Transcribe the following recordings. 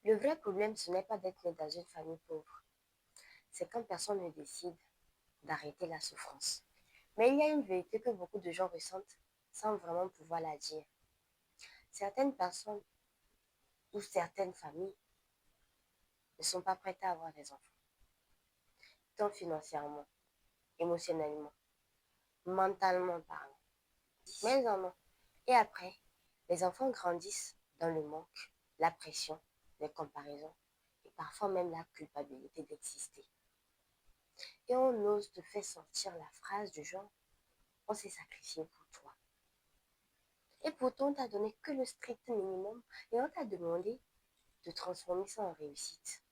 Le vrai problème, ce n'est pas d'être né dans une famille pauvre. C'est quand personne ne décide d'arrêter la souffrance. Mais il y a une vérité que beaucoup de gens ressentent sans vraiment pouvoir la dire. Certaines personnes ou certaines familles ne sont pas prêtes à avoir des enfants, tant financièrement, émotionnellement, mentalement parlant. Mais ils en ont. Et après, les enfants grandissent dans le manque, la pression, les comparaisons et parfois même la culpabilité d'exister. Et on ose te faire sortir la phrase du genre on s'est sacrifié pour toi. Et pourtant, on t'a donné que le strict minimum et on t'a demandé de transformer ça en réussite.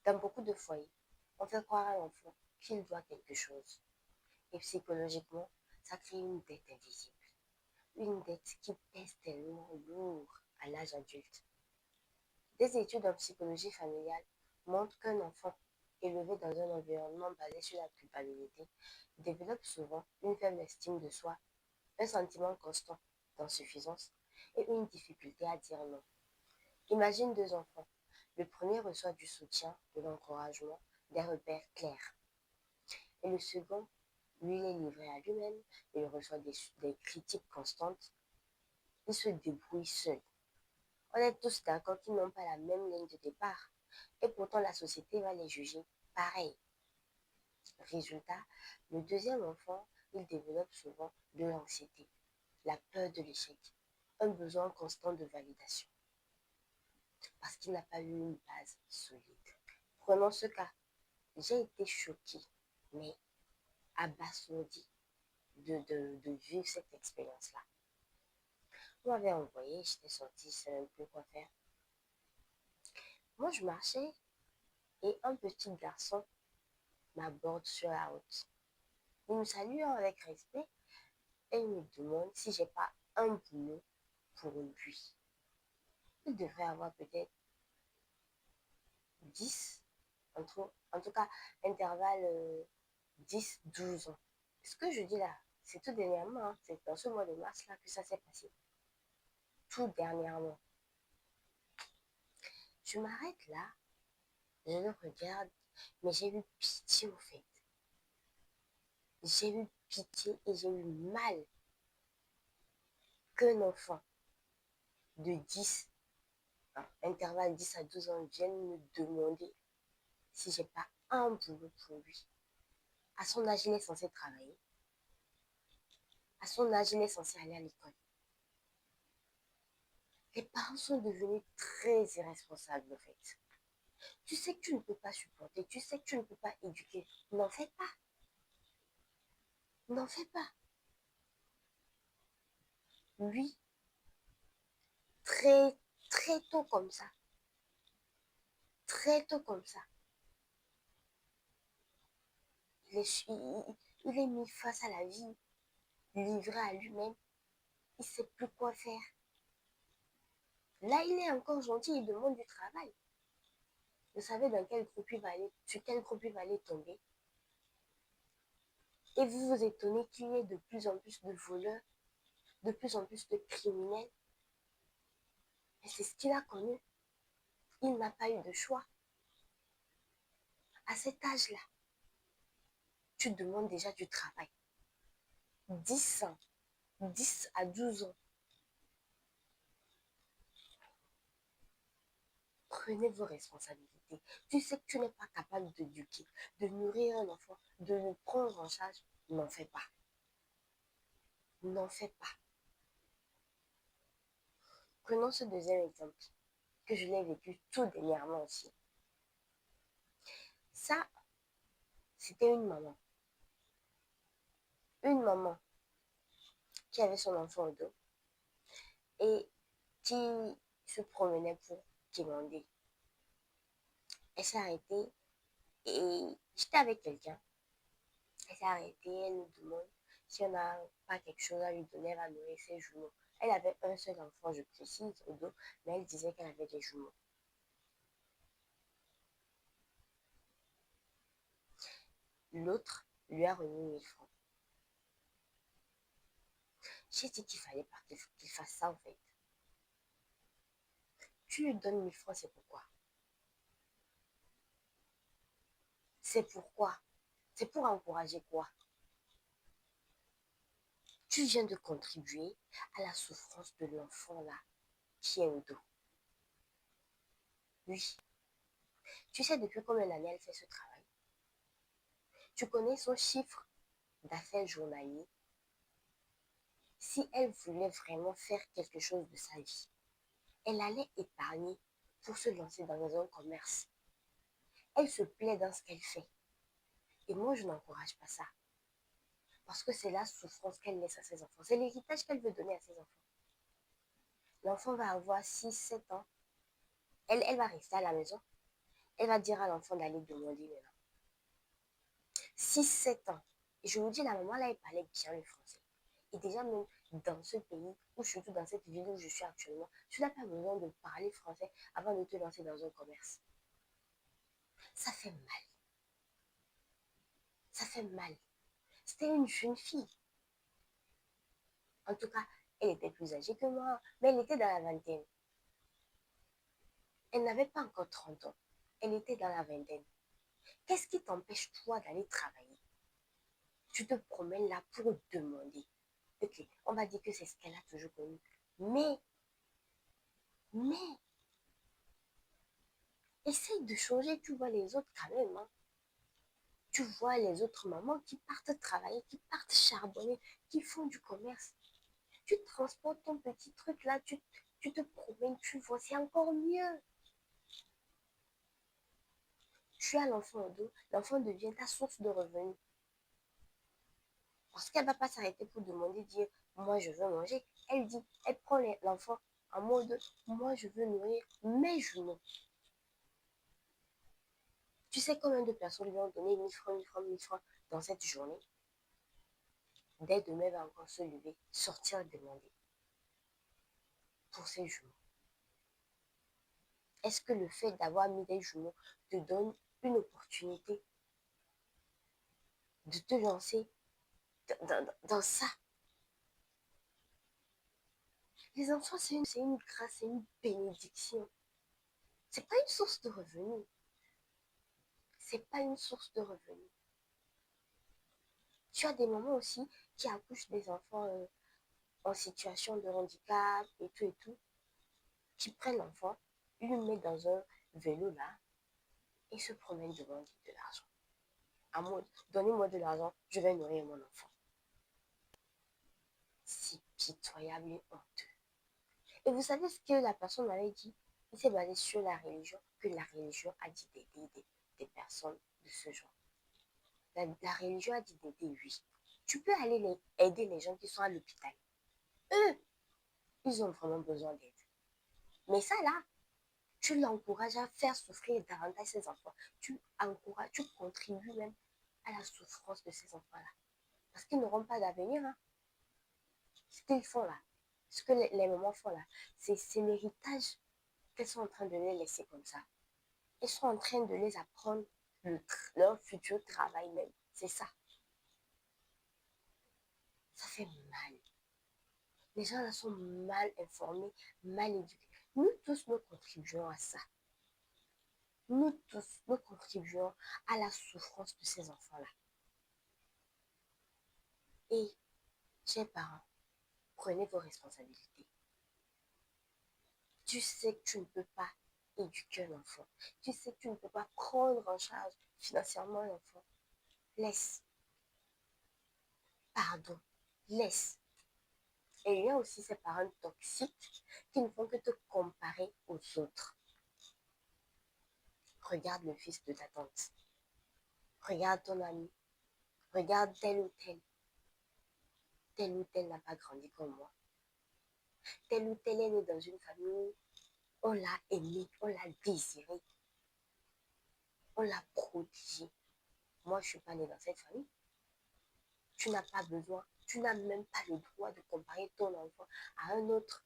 Dans beaucoup de foyers, on fait croire à l'enfant qu'il doit quelque chose. Et psychologiquement, ça crée une dette invisible. Une dette qui pèse tellement lourd à l'âge adulte. Des études en psychologie familiale montrent qu'un enfant élevé dans un environnement basé sur la culpabilité développe souvent une faible estime de soi, un sentiment constant d'insuffisance et une difficulté à dire non. Imagine deux enfants. Le premier reçoit du soutien, de l'encouragement, des repères clairs. Et le second, lui, il est livré à lui-même, il reçoit des critiques constantes, il se débrouille seul. On est tous d'accord qu'ils n'ont pas la même ligne de départ. Et pourtant, la société va les juger pareil. Résultat, le deuxième enfant, il développe souvent de l'anxiété, la peur de l'échec, un besoin constant de validation, parce qu'il n'a pas eu une base solide. Prenons ce cas. J'ai été choquée, mais abasourdie de vivre cette expérience-là. On m'avait envoyé, j'étais sortie, je ne savais même plus quoi faire. Moi, je marchais et un petit garçon m'aborde sur la route. Il me salue avec respect et il me demande si j'ai pas un boulot pour lui. Il devrait avoir peut-être 10, en tout cas, intervalle 10-12 ans. Ce que je dis là, c'est tout dernièrement, hein, c'est dans ce mois de mars là que ça s'est passé. Tout dernièrement. Je m'arrête là, je le regarde, mais j'ai eu pitié au fait. J'ai eu pitié et j'ai eu mal qu'un enfant de 10, intervalle 10 à 12 ans, vienne me demander si j'ai pas un boulot pour lui. À son âge, il est censé travailler. À son âge, il est censé aller à l'école. Les parents sont devenus très irresponsables, en fait. Tu sais que tu ne peux pas supporter, tu sais que tu ne peux pas éduquer. N'en fais pas. N'en fais pas. Lui, très, très tôt comme ça, très tôt comme ça, il est mis face à la vie, livré à lui-même. Il ne sait plus quoi faire. Là, il est encore gentil, il demande du travail. Vous savez dans quel groupe il va aller, sur quel groupe il va aller tomber. Et vous vous étonnez qu'il y ait de plus en plus de voleurs, de plus en plus de criminels. Et c'est ce qu'il a connu. Il n'a pas eu de choix. À cet âge-là, tu demandes déjà du travail. 10 ans, 10 à 12 ans. Prenez vos responsabilités. Tu sais que tu n'es pas capable d'éduquer, de nourrir un enfant, de le prendre en charge. N'en fais pas. N'en fais pas. Prenons ce deuxième exemple, que je l'ai vécu tout dernièrement aussi. Ça, c'était une maman. Une maman qui avait son enfant au dos et qui se promenait pour quémander. Elle s'est arrêtée et j'étais avec quelqu'un. Elle s'est arrêtée, elle nous demande si on n'a pas quelque chose à lui donner, elle va nourrir ses jumeaux. Elle avait un seul enfant, je précise, au dos, mais elle disait qu'elle avait des jumeaux. L'autre lui a remis 1000 francs. J'ai dit qu'il fallait pas qu'il fasse ça en fait. Tu lui donnes 1000 francs, c'est pourquoi? C'est pourquoi? C'est pour encourager quoi? Tu viens de contribuer à la souffrance de l'enfant là qui est au dos. Oui. Tu sais depuis combien d'années elle fait ce travail? Tu connais son chiffre d'affaires journalier? Si elle voulait vraiment faire quelque chose de sa vie, elle allait épargner pour se lancer dans un commerce. Elle se plaît dans ce qu'elle fait. Et moi, je n'encourage pas ça. Parce que c'est la souffrance qu'elle laisse à ses enfants. C'est l'héritage qu'elle veut donner à ses enfants. L'enfant va avoir 6, 7 ans. Elle va rester à la maison. Elle va dire à l'enfant d'aller demander maintenant. 6, 7 ans. Et je vous dis, la maman là, elle parlait bien le français. Et déjà, même dans ce pays, ou surtout dans cette ville où je suis actuellement, tu n'as pas besoin de parler français avant de te lancer dans un commerce. Ça fait mal. Ça fait mal. C'était une jeune fille. En tout cas, elle était plus âgée que moi, mais elle était dans la vingtaine. Elle n'avait pas encore 30 ans. Elle était dans la vingtaine. Qu'est-ce qui t'empêche, toi, d'aller travailler? Tu te promènes là pour demander. Ok, on va dire que c'est ce qu'elle a toujours connu. Mais, essaye de changer, tu vois les autres quand même. Hein. Tu vois les autres mamans qui partent travailler, qui partent charbonner, qui font du commerce. Tu transportes ton petit truc là, tu te promènes, tu vois, c'est encore mieux. Tu as l'enfant au dos, l'enfant devient ta source de revenus. Parce qu'elle ne va pas s'arrêter pour demander, dire, moi je veux manger. Elle dit, elle prend l'enfant en mode, moi je veux nourrir mes jumeaux. Tu sais combien de personnes lui ont donné 1000 francs, 1000 francs, 1000 francs dans cette journée? Dès demain, elle va encore se lever, sortir demander pour ses jumeaux. Est-ce que le fait d'avoir mis des jumeaux te donne une opportunité de te lancer dans ça? Les enfants, c'est une grâce, c'est une bénédiction. C'est pas une source de revenus. C'est pas une source de revenus. Tu as des mamans aussi qui accouchent des enfants en situation de handicap et tout, qui prennent l'enfant, le mettent dans un vélo là et se promènent devant de l'argent. En mode, donnez-moi de l'argent, je vais nourrir mon enfant. C'est pitoyable et honteux. Et vous savez ce que la personne avait dit? Il s'est basé sur la religion, que la religion a dit d'aider des personnes de ce genre. La religion a dit d'aider, oui. Tu peux aller aider les gens qui sont à l'hôpital. Eux, ils ont vraiment besoin d'aide. Mais ça, là, tu l'encourages à faire souffrir davantage ses enfants. Tu encourages, tu contribues même à la souffrance de ces enfants-là. Parce qu'ils n'auront pas d'avenir. Hein. Ce qu'ils font là, ce que les mamans font là, c'est l'héritage qu'elles sont en train de les laisser comme ça. Elles sont en train de les apprendre leur futur travail même. C'est ça. Ça fait mal. Les gens là sont mal informés, mal éduqués. Nous tous, nous contribuons à ça. Nous tous, nous contribuons à la souffrance de ces enfants-là. Et, chers parents, prenez vos responsabilités. Tu sais que tu ne peux pas éduquer un enfant. Tu sais que tu ne peux pas prendre en charge financièrement l'enfant. Laisse. Pardon. Laisse. Et il y a aussi ces parents toxiques qui ne font que te comparer aux autres. Regarde le fils de ta tante. Regarde ton ami. Regarde tel ou tel. Tel ou tel n'a pas grandi comme moi. Tel ou tel est né dans une famille. On l'a aimé, on l'a désiré. On l'a protégé. Moi, je ne suis pas née dans cette famille. Tu n'as pas besoin, tu n'as même pas le droit de comparer ton enfant à un autre.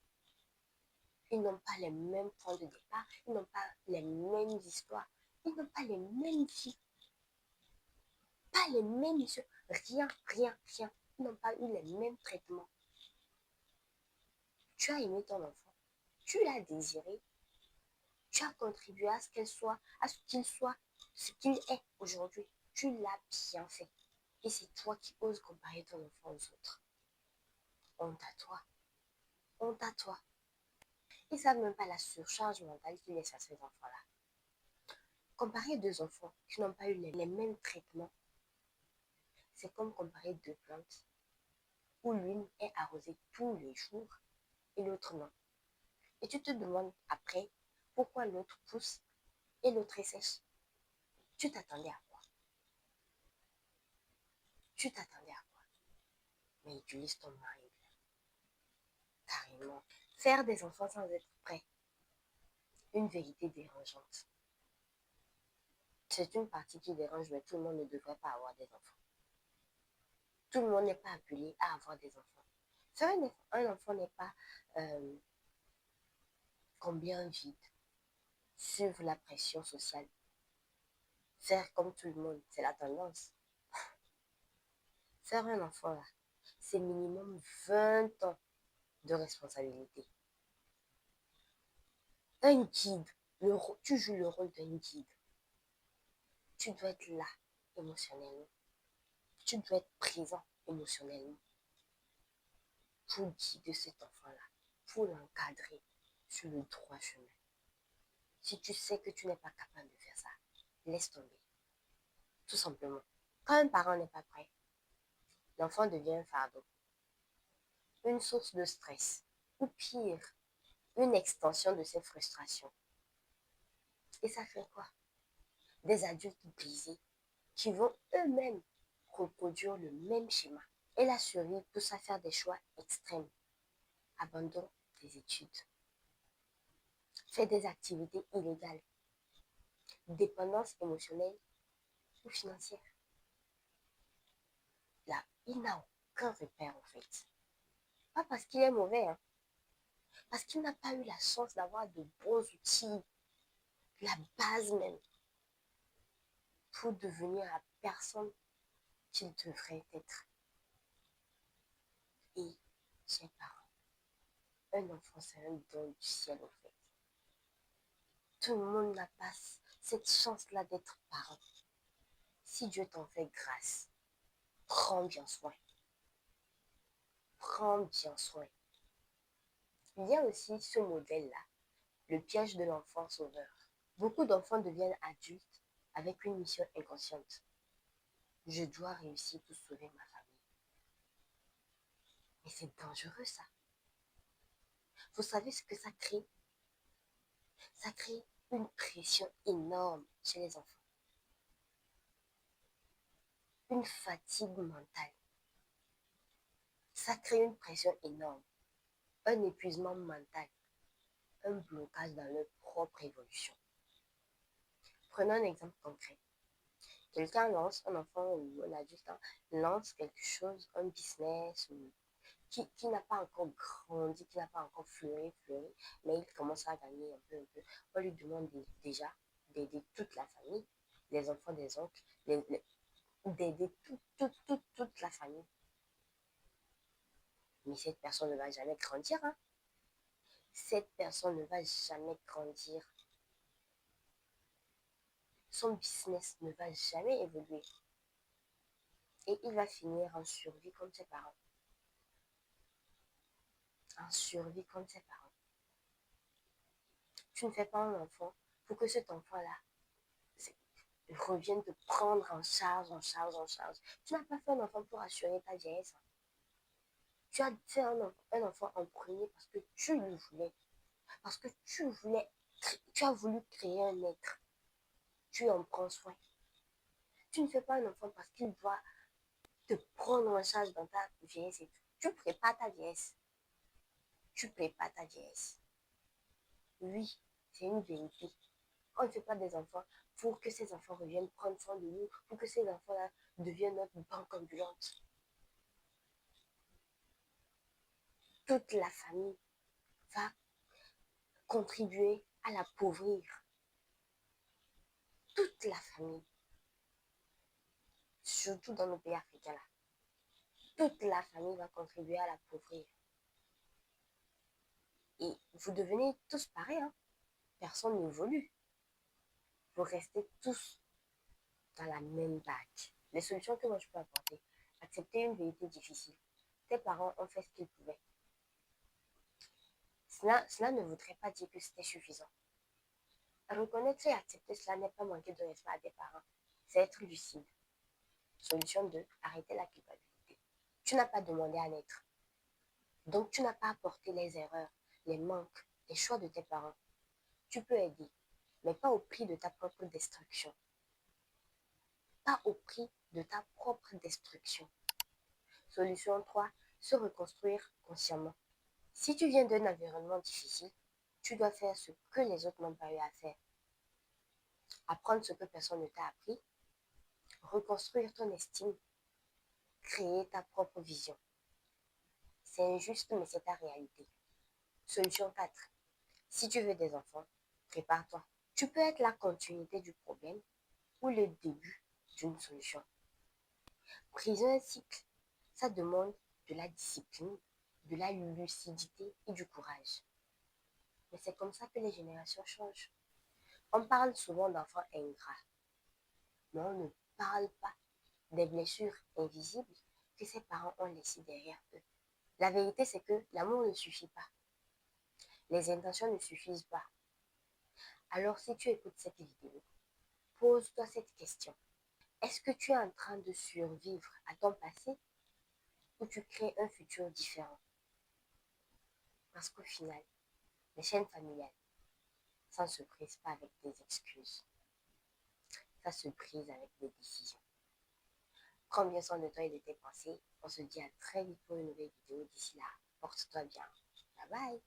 Ils n'ont pas les mêmes points de départ, ils n'ont pas les mêmes histoires, ils n'ont pas les mêmes vies, pas les mêmes missions, rien, rien, rien. Ils n'ont pas eu les mêmes traitements. Tu as aimé ton enfant, tu l'as désiré, Tu as contribué à ce qu'elle soit, à ce qu'il soit, ce qu'il est aujourd'hui. Tu l'as bien fait. Et c'est toi qui oses comparer ton enfant aux autres. Honte à toi. Honte à toi. Ils ne savent même pas la surcharge mentale qu'ils laissent à ces enfants-là. Comparer deux enfants qui n'ont pas eu les mêmes traitements, c'est comme comparer deux plantes où l'une est arrosée tous les jours et l'autre non. Et tu te demandes après pourquoi l'autre pousse et l'autre est sèche. Tu t'attendais à quoi? Tu t'attendais à quoi? Mais utilise ton mind, carrément. Faire des enfants sans être prêt, une vérité dérangeante. C'est une partie qui dérange, mais tout le monde ne devrait pas avoir des enfants. Tout le monde n'est pas appelé à avoir des enfants. Faire un enfant n'est pas combien vide, suivre la pression sociale, faire comme tout le monde, c'est la tendance. Faire un enfant là, c'est minimum 20 ans de responsabilité. Un guide, tu joues le rôle d'un guide. Tu dois être là émotionnellement. Tu dois être présent émotionnellement pour guider cet enfant-là, pour l'encadrer sur le droit chemin. Si tu sais que tu n'es pas capable de faire ça, laisse tomber. Tout simplement. Quand un parent n'est pas prêt, l'enfant devient un fardeau, une source de stress, ou pire, une extension de ses frustrations. Et ça fait quoi? Des adultes brisés qui vont eux-mêmes reproduire le même schéma. Et la survie pousse à faire des choix extrêmes. Abandon des études. Fais des activités illégales. Dépendance émotionnelle ou financière. Là, il n'a aucun repère en fait. Pas parce qu'il est mauvais, hein. Parce qu'il n'a pas eu la chance d'avoir de bons outils, la base même, pour devenir la personne qu'il devrait être. Et, chers parents, un enfant, c'est un don du ciel en fait. Tout le monde n'a pas cette chance-là d'être parent. Si Dieu t'en fait grâce, prends bien soin. Prends bien soin. Il y a aussi ce modèle-là, le piège de l'enfant sauveur. Beaucoup d'enfants deviennent adultes avec une mission inconsciente. Je dois réussir pour sauver ma famille. Mais c'est dangereux ça. Vous savez ce que ça crée? Ça crée une pression énorme chez les enfants. Une fatigue mentale. Ça crée une pression énorme. Un épuisement mental. Un blocage dans leur propre évolution. Prenons un exemple concret. Quelqu'un lance, un enfant ou un adulte, lance quelque chose, un business, qui n'a pas encore grandi, qui n'a pas encore fleuri, mais il commence à gagner un peu. On lui demande déjà d'aider toute la famille, les enfants des oncles, d'aider toute la famille. Mais cette personne ne va jamais grandir, hein. Cette personne ne va jamais grandir. Son business ne va jamais évoluer. Et il va finir en survie comme ses parents. En survie comme ses parents. Tu ne fais pas un enfant pour que cet enfant-là revienne te prendre en charge. Tu n'as pas fait un enfant pour assurer ta vieillesse. Tu as fait un enfant en premier parce que tu le voulais. Parce que tu as voulu créer un être. Tu en prends soin. Tu ne fais pas un enfant parce qu'il doit te prendre en charge dans ta vieillesse et tout. Tu prépares ta vieillesse. Tu prépares ta vieillesse. Oui, c'est une vérité. On ne fait pas des enfants pour que ces enfants reviennent prendre soin de nous, pour que ces enfants-là deviennent notre banque ambulante. Toute la famille va contribuer à l'appauvrir. Toute la famille. Surtout dans nos pays africains là. Toute la famille va contribuer à l'appauvrir. Et vous devenez tous pareils, hein. personne n'évolue. Vous restez tous dans la même vague. Les solutions que moi je peux apporter, accepter une vérité difficile. Tes parents ont fait ce qu'ils pouvaient. Cela ne voudrait pas dire que c'était suffisant. Reconnaître et accepter cela n'est pas manquer de respect à tes parents. C'est être lucide. Solution 2, arrêter la culpabilité. Tu n'as pas demandé à naître. Donc tu n'as pas apporté les erreurs, les manques, les choix de tes parents. Tu peux aider, mais pas au prix de ta propre destruction. Pas au prix de ta propre destruction. Solution 3, se reconstruire consciemment. Si tu viens d'un environnement difficile, tu dois faire ce que les autres n'ont pas eu à faire. Apprendre ce que personne ne t'a appris, reconstruire ton estime, créer ta propre vision. C'est injuste, mais c'est ta réalité. Solution 4. Si tu veux des enfants, prépare-toi. Tu peux être la continuité du problème ou le début d'une solution. Briser un cycle, ça demande de la discipline, de la lucidité et du courage. Mais c'est comme ça que les générations changent. On parle souvent d'enfants ingrats, mais on ne parle pas des blessures invisibles que ses parents ont laissées derrière eux. La vérité, c'est que l'amour ne suffit pas. Les intentions ne suffisent pas. Alors, si tu écoutes cette vidéo, pose-toi cette question. Est-ce que tu es en train de survivre à ton passé ou tu crées un futur différent? Parce qu'au final, les chaînes familiales, ça ne se brise pas avec des excuses. Ça se brise avec des décisions. Prends bien soin de toi et de tes pensées. On se dit à très vite pour une nouvelle vidéo. D'ici là, porte-toi bien. Bye bye.